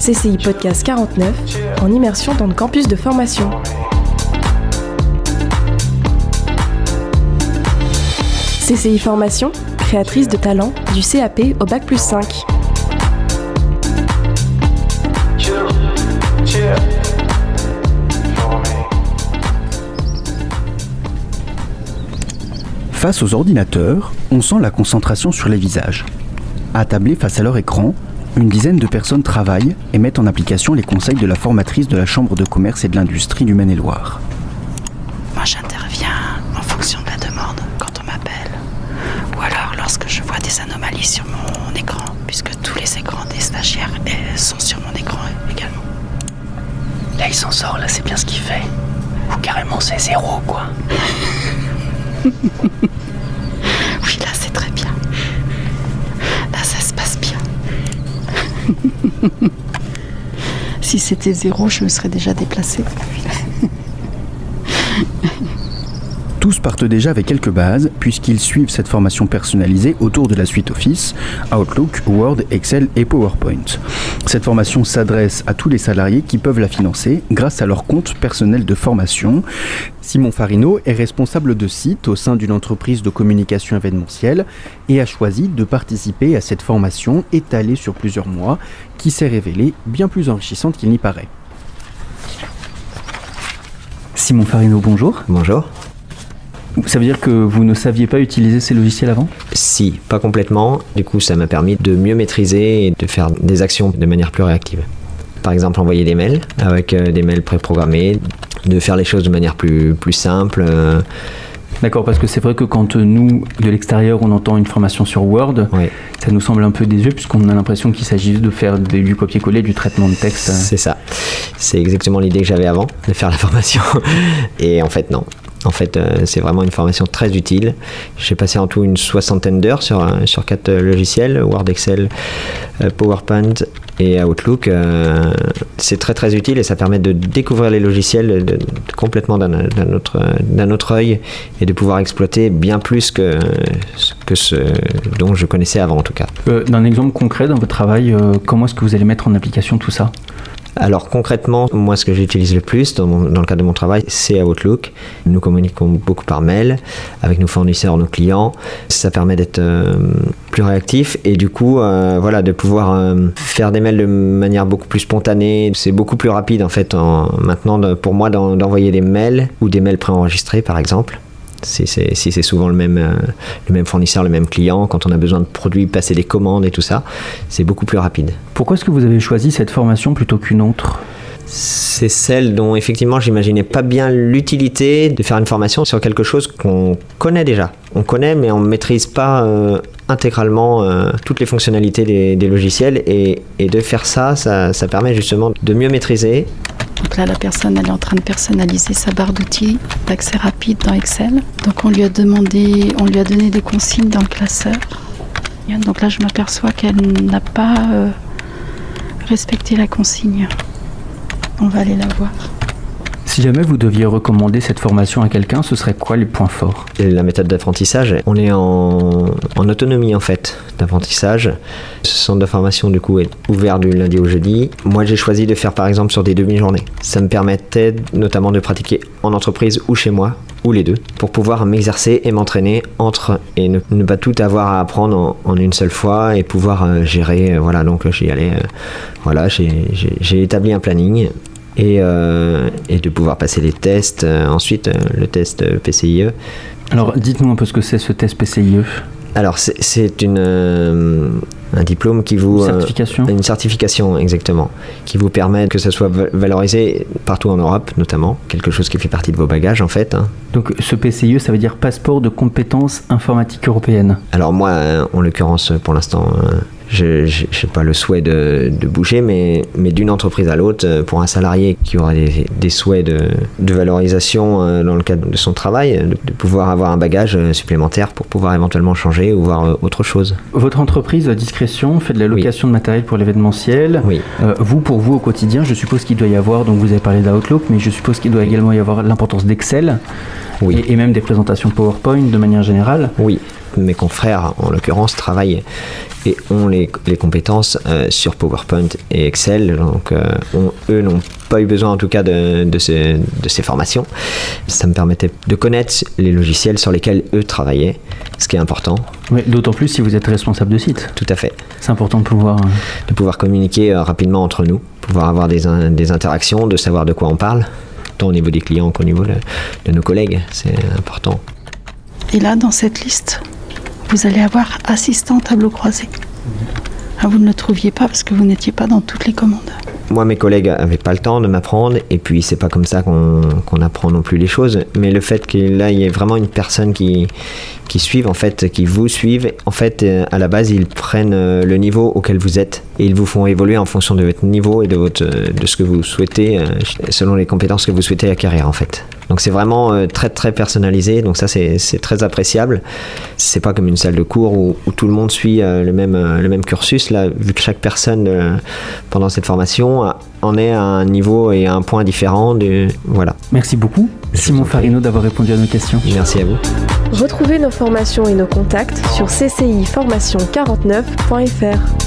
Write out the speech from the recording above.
CCI Podcast 49, en immersion dans le campus de formation. CCI Formation, créatrice de talents du CAP au Bac+5. Face aux ordinateurs, on sent la concentration sur les visages. Attablés face à leur écran, une dizaine de personnes travaillent et mettent en application les conseils de la formatrice de la Chambre de commerce et de l'industrie du Maine-et-Loire. Moi, j'interviens en fonction de la demande quand on m'appelle. Ou alors lorsque je vois des anomalies sur mon écran, puisque tous les écrans des stagiaires sont sur mon écran également. Là, il s'en sort, là, c'est bien ce qu'il fait. Ou carrément, c'est 0, quoi. Oui, là, c'est très bien. Là, ça se passe bien. Si c'était 0, je me serais déjà déplacée. Tous partent déjà avec quelques bases, puisqu'ils suivent cette formation personnalisée autour de la suite Office, Outlook, Word, Excel et PowerPoint. Cette formation s'adresse à tous les salariés qui peuvent la financer grâce à leur compte personnel de formation. Simon Farino est responsable de site au sein d'une entreprise de communication événementielle et a choisi de participer à cette formation étalée sur plusieurs mois qui s'est révélée bien plus enrichissante qu'il n'y paraît. Simon Farino, bonjour. Bonjour. Ça veut dire que vous ne saviez pas utiliser ces logiciels avant ? Si, pas complètement. Du coup, ça m'a permis de mieux maîtriser et de faire des actions de manière plus réactive. Par exemple, envoyer des mails avec des mails préprogrammés, de faire les choses de manière plus simple. D'accord, parce que c'est vrai que quand nous, de l'extérieur, on entend une formation sur Word, oui, ça nous semble un peu désuet puisqu'on a l'impression qu'il s'agit de faire du copier-coller, du traitement de texte. C'est ça. C'est exactement l'idée que j'avais avant, de faire la formation. Et en fait, non. En fait, c'est vraiment une formation très utile. J'ai passé en tout une 60aine d'heures sur 4 logiciels, Word, Excel, PowerPoint et Outlook. C'est très très utile et ça permet de découvrir les logiciels complètement d'un autre œil et de pouvoir exploiter bien plus que ce dont je connaissais avant en tout cas. D'un exemple concret dans votre travail, comment est-ce que vous allez mettre en application tout ça ? Alors concrètement, moi ce que j'utilise le plus dans le cadre de mon travail, c'est Outlook. Nous communiquons beaucoup par mail avec nos fournisseurs, nos clients. Ça permet d'être plus réactif et du coup de pouvoir faire des mails de manière beaucoup plus spontanée. C'est beaucoup plus rapide en fait maintenant pour moi d'envoyer des mails ou des mails préenregistrés par exemple. Si c'est souvent le même fournisseur, le même client, quand on a besoin de produits, passer des commandes et tout ça, c'est beaucoup plus rapide. Pourquoi est-ce que vous avez choisi cette formation plutôt qu'une autre ? C'est celle dont effectivement j'imaginais pas bien l'utilité de faire une formation sur quelque chose qu'on connaît déjà. On connaît mais on ne maîtrise pas intégralement toutes les fonctionnalités des logiciels et de faire ça permet justement de mieux maîtriser. Donc là, la personne, elle est en train de personnaliser sa barre d'outils d'accès rapide dans Excel. Donc on lui a donné des consignes dans le classeur. Donc là, je m'aperçois qu'elle n'a pas respecté la consigne. On va aller la voir. Si jamais vous deviez recommander cette formation à quelqu'un, ce serait quoi les points forts ? La méthode d'apprentissage, on est en autonomie en fait d'apprentissage. Ce centre de formation du coup est ouvert du lundi au jeudi. Moi j'ai choisi de faire par exemple sur des demi-journées. Ça me permettait notamment de pratiquer en entreprise ou chez moi, ou les deux, pour pouvoir m'exercer et m'entraîner entre et ne pas tout avoir à apprendre en une seule fois et pouvoir gérer. Donc j'y allais. J'ai établi un planning. Et de pouvoir passer les tests, ensuite le test PCIe. Alors dites-nous un peu ce que c'est ce test PCIe. Alors c'est un diplôme qui vous... Une certification, exactement, qui vous permet que ça soit valorisé partout en Europe notamment, quelque chose qui fait partie de vos bagages en fait. Donc ce PCIe, ça veut dire passeport de compétences informatiques européennes. Alors moi, en l'occurrence, pour l'instant... Je n'ai pas le souhait de bouger, mais d'une entreprise à l'autre, pour un salarié qui aurait des souhaits de valorisation dans le cadre de son travail, de pouvoir avoir un bagage supplémentaire pour pouvoir éventuellement changer ou voir autre chose. Votre entreprise Discrétion fait de la location de matériel pour l'événementiel. Oui. Pour vous au quotidien, je suppose qu'il doit y avoir, donc vous avez parlé d'Outlook, mais je suppose qu'il doit également y avoir l'importance d'Excel. Oui. Et même des présentations PowerPoint de manière générale. Oui. mes confrères, en l'occurrence, travaillent et ont les compétences sur PowerPoint et Excel. Donc, eux n'ont pas eu besoin, en tout cas, de ces formations. Ça me permettait de connaître les logiciels sur lesquels eux travaillaient, ce qui est important. Oui, d'autant plus si vous êtes responsable de site. Tout à fait. C'est important de pouvoir communiquer rapidement entre nous, pouvoir avoir des interactions, de savoir de quoi on parle, tant au niveau des clients qu'au niveau de nos collègues. C'est important. Et là, dans cette liste, vous allez avoir assistant tableau croisé. Ah, vous ne le trouviez pas parce que vous n'étiez pas dans toutes les commandes. Moi, mes collègues n'avaient pas le temps de m'apprendre, et puis c'est pas comme ça qu'on apprend non plus les choses. Mais le fait que là, il y ait vraiment une personne qui suive, en fait, qui vous suive, en fait, à la base, ils prennent le niveau auquel vous êtes et ils vous font évoluer en fonction de votre niveau et de ce que vous souhaitez, selon les compétences que vous souhaitez acquérir, en fait. Donc c'est vraiment très très personnalisé, donc ça c'est très appréciable. C'est pas comme une salle de cours où tout le monde suit le même cursus. Là, vu que chaque personne pendant cette formation en est à un niveau et à un point différent. Voilà. Merci beaucoup, Simon Farino, d'avoir répondu à nos questions. Merci à vous. Retrouvez nos formations et nos contacts sur cciformation49.fr.